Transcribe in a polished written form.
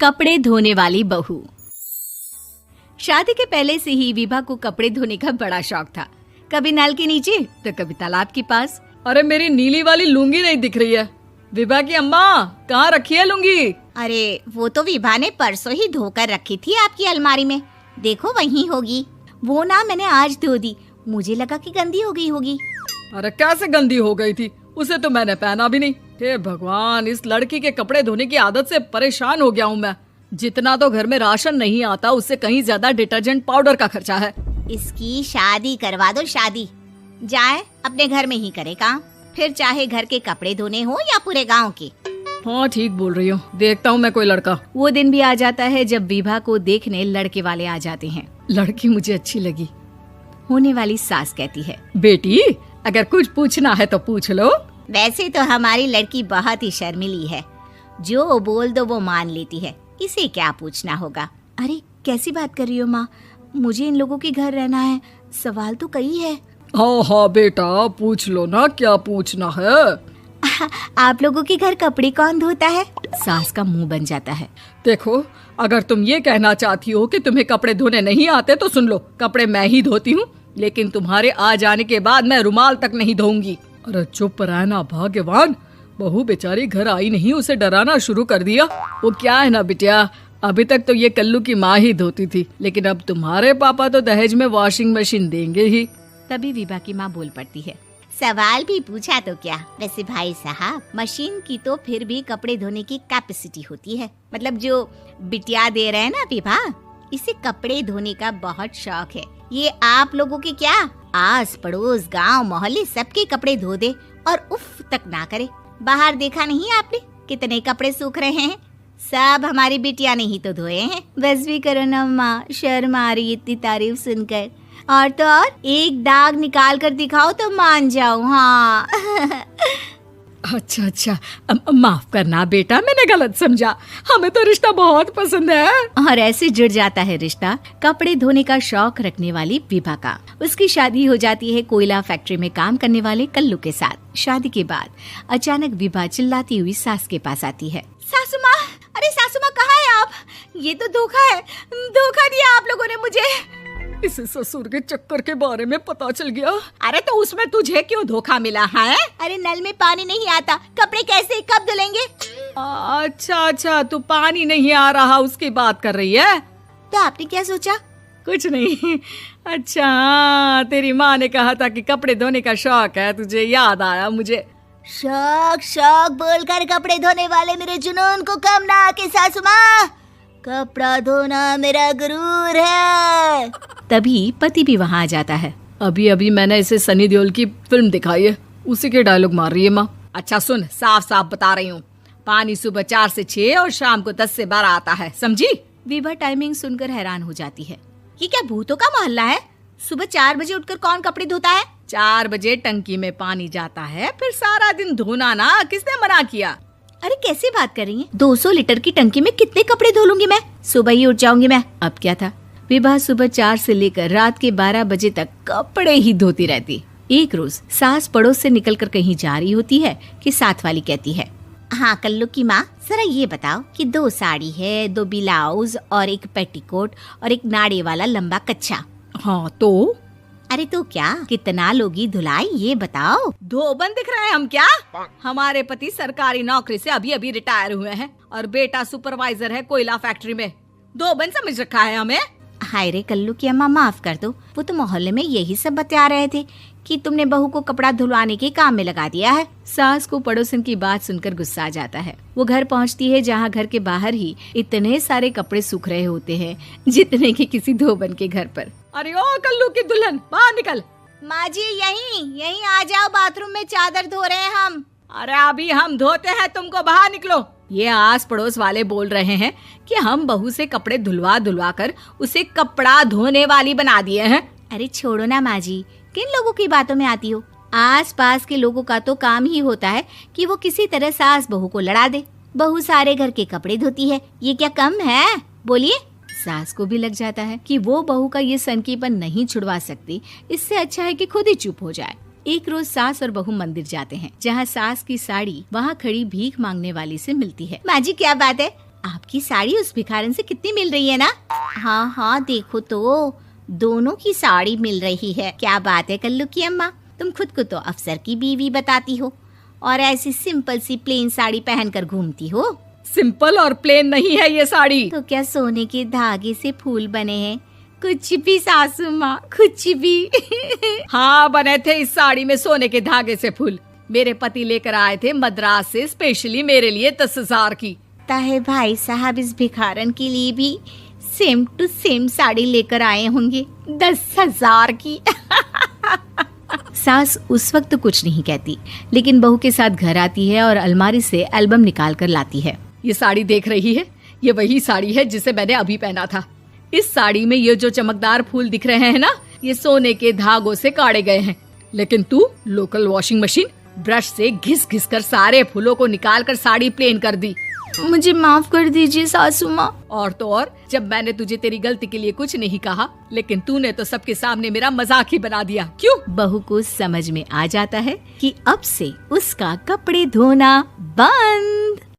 कपड़े धोने वाली बहू। शादी के पहले से ही विभा को कपड़े धोने का बड़ा शौक था। कभी नल के नीचे तो कभी तालाब के पास। अरे मेरी नीली वाली लुंगी नहीं दिख रही है। विभा की अम्मा, कहाँ रखी है लुंगी? अरे वो तो विभा ने परसों ही धोकर रखी थी आपकी अलमारी में, देखो वहीं होगी। वो ना मैंने आज धो दी, मुझे लगा कि गंदी हो गई होगी। अरे कैसे गंदी हो गई थी? उसे तो मैंने पहना भी नहीं। हे भगवान, इस लड़की के कपड़े धोने की आदत से परेशान हो गया हूँ मैं। जितना तो घर में राशन नहीं आता, उससे कहीं ज्यादा डिटर्जेंट पाउडर का खर्चा है। इसकी शादी करवा दो, शादी जाए अपने घर में ही करे काम, फिर चाहे घर के कपड़े धोने हो या पूरे गांव के। हाँ ठीक बोल रही हूँ, देखता हूँ मैं कोई लड़का। वो दिन भी आ जाता है जब विभा को देखने लड़के वाले आ जाते हैं। लड़की मुझे अच्छी लगी। होने वाली सास कहती है, बेटी अगर कुछ पूछना है तो पूछ लो। वैसे तो हमारी लड़की बहुत ही शर्मीली है, जो बोल दो वो मान लेती है, इसे क्या पूछना होगा। अरे कैसी बात कर रही हो माँ, मुझे इन लोगों के घर रहना है, सवाल तो कई है। हाँ हाँ बेटा, पूछ लो ना, क्या पूछना है। आप लोगों के घर कपड़े कौन धोता है? सास का मुंह बन जाता है। देखो, अगर तुम ये कहना चाहती हो कि तुम्हें कपड़े धोने नहीं आते तो सुन लो, कपड़े मैं ही धोती हूँ, लेकिन तुम्हारे आ जाने के बाद मैं रुमाल तक नहीं धोऊंगी। अरे चुप रहना भाग्यवान, बहू बेचारी घर आई नहीं, उसे डराना शुरू कर दिया। वो क्या है ना बिटिया, अभी तक तो ये कल्लू की माँ ही धोती थी, लेकिन अब तुम्हारे पापा तो दहेज में वॉशिंग मशीन देंगे ही। तभी विभा की माँ बोल पड़ती है, सवाल भी पूछा तो क्या। वैसे भाई साहब, मशीन की तो फिर भी कपड़े धोने की कैपेसिटी होती है। मतलब जो बिटिया दे रहे हैं ना विभा, इसे कपड़े धोने का बहुत शौक है। ये आप लोगों के क्या, आस पड़ोस गांव मोहल्ले सबके कपड़े धो दे और उफ तक ना करे। बाहर देखा नहीं आपने कितने कपड़े सूख रहे हैं? सब हमारी बिटिया ने ही तो धोए हैं। बस भी करो ना माँ, शर्म आ रही इतनी तारीफ सुनकर। और तो और एक दाग निकाल कर दिखाओ तो मान जाओ। हाँ अच्छा, माफ करना बेटा, मैंने गलत समझा। हमें तो रिश्ता बहुत पसंद है। और ऐसे जुड़ जाता है रिश्ता कपड़े धोने का शौक रखने वाली विभा का। उसकी शादी हो जाती है कोयला फैक्ट्री में काम करने वाले कल्लू के साथ। शादी के बाद अचानक विभा चिल्लाती हुई सास के पास आती है। सासू माँ, अरे सासू माँ कहाँ है आप? ये तो धोखा है, धोखा दिया आप लोगों ने मुझे। इसे ससुर के चक्कर के बारे में पता चल गया। अरे तो उसमें तुझे क्यों धोखा मिला है? अरे नल में पानी नहीं आता, कपड़े कैसे कब धुलेंगे? अच्छा, तू पानी नहीं आ रहा उसकी बात कर रही है। तो आपने क्या सोचा? कुछ नहीं। अच्छा, तेरी माँ ने कहा था कि कपड़े धोने का शौक है तुझे, याद आया मुझे। शौक बोलकर कपड़े धोने वाले मेरे जुनून को कम ना आके सासू माँ, कपड़ा धोना मेरा गुरूर है। तभी पति भी वहाँ आ जाता है। अभी मैंने इसे सनी देओल की फिल्म दिखाई है, उसी के डायलॉग मार रही है माँ। अच्छा सुन, साफ साफ बता रही हूँ, पानी सुबह 4 से 6 और शाम को 10 से 12 आता है, समझी? विभा टाइमिंग सुनकर हैरान हो जाती है। ये क्या भूतों का मोहल्ला है? सुबह 4 बजे उठकर कौन कपड़े धोता है? 4 बजे टंकी में पानी जाता है, फिर सारा दिन धोना ना, किसने मना किया? अरे कैसी बात कर रही हैं? 200 लीटर की टंकी में कितने कपड़े धो लूंगी मैं? सुबह ही उठ जाऊंगी मैं। अब क्या था, विभा सुबह 4 से लेकर रात के 12 बजे तक कपड़े ही धोती रहती। एक रोज सास पड़ोस से निकलकर कहीं जा रही होती है कि साथ वाली कहती है, हाँ कल्लू की माँ, जरा ये बताओ कि 2 साड़ी है, 2 ब्लाउज और एक पेटीकोट और एक नाड़े वाला लंबा कच्छा। हाँ तो? अरे तो क्या, कितना लोगी धुलाई ये बताओ। धोबन दिख रहे हैं हम क्या? हमारे पति सरकारी नौकरी से अभी रिटायर हुए हैं और बेटा सुपरवाइजर है कोयला फैक्ट्री में। धोबन समझ रखा है हमें? हाय रे कल्लू की अम्मा, माफ कर दो, वो तो मोहल्ले में यही सब बता रहे थे कि तुमने बहू को कपड़ा धुलवाने के काम में लगा दिया है। सास को पड़ोसन की बात सुनकर गुस्सा आ जाता है। वो घर पहुंचती है जहां घर के बाहर ही इतने सारे कपड़े सूख रहे होते हैं जितने कि किसी धोबन के घर पर। अरे ओ कल्लू की दुल्हन, बाहर निकल। माँ जी यहीं आ जाओ, बाथरूम में चादर धो रहे हैं हम। अरे अभी हम धोते हैं, तुमको बाहर निकलो। ये आस पड़ोस वाले बोल रहे हैं कि हम बहू से कपड़े धुलवा कर उसे कपड़ा धोने वाली बना दिए हैं। अरे छोड़ो ना माँ जी, किन लोगों की बातों में आती हो? आस पास के लोगों का तो काम ही होता है कि वो किसी तरह सास बहू को लड़ा दे। बहू सारे घर के कपड़े धोती है, ये क्या कम है? बोलिए। सास को भी लग जाता है कि वो बहू का ये सनकीपन नहीं छुड़वा सकती, इससे अच्छा है कि खुद ही चुप हो जाए। एक रोज सास और बहू मंदिर जाते हैं, जहाँ सास की साड़ी वहाँ खड़ी भीख मांगने वाली से मिलती है। माँ जी क्या बात है, आपकी साड़ी उस भिखारन से कितनी मिल रही है ना? हाँ हाँ देखो तो, दोनों की साड़ी मिल रही है। क्या बात है कल्लू की अम्मा, तुम खुद को तो अफसर की बीवी बताती हो और ऐसी सिंपल सी प्लेन साड़ी पहनकर घूमती हो। सिंपल और प्लेन नहीं है ये साड़ी। तो क्या सोने के धागे से फूल बने हैं? कुछ भी सासू माँ, कुछ भी। हाँ बने थे इस साड़ी में सोने के धागे से फूल। मेरे पति लेकर आए थे मद्रास से स्पेशली मेरे लिए 10,000 की। ताहे भाई साहब इस भिखारन के लिए भी सेम टू सेम साड़ी लेकर आए होंगे 10,000 की। सास उस वक्त तो कुछ नहीं कहती, लेकिन बहू के साथ घर आती है और अलमारी से एल्बम निकाल कर लाती है। ये साड़ी देख रही है, ये वही साड़ी है जिसे मैंने अभी पहना था। इस साड़ी में ये जो चमकदार फूल दिख रहे हैं ना, ये सोने के धागों से काढ़े गए हैं। लेकिन तू लोकल वॉशिंग मशीन ब्रश से घिस घिस कर सारे फूलों को निकाल कर साड़ी प्लेन कर दी। मुझे माफ कर दीजिए सासू माँ। और तो और, जब मैंने तुझे तेरी गलती के लिए कुछ नहीं कहा, लेकिन तूने तो सबके सामने मेरा मजाक ही बना दिया। क्यों? बहू को समझ में आ जाता है कि अब से उसका कपड़े धोना बंद।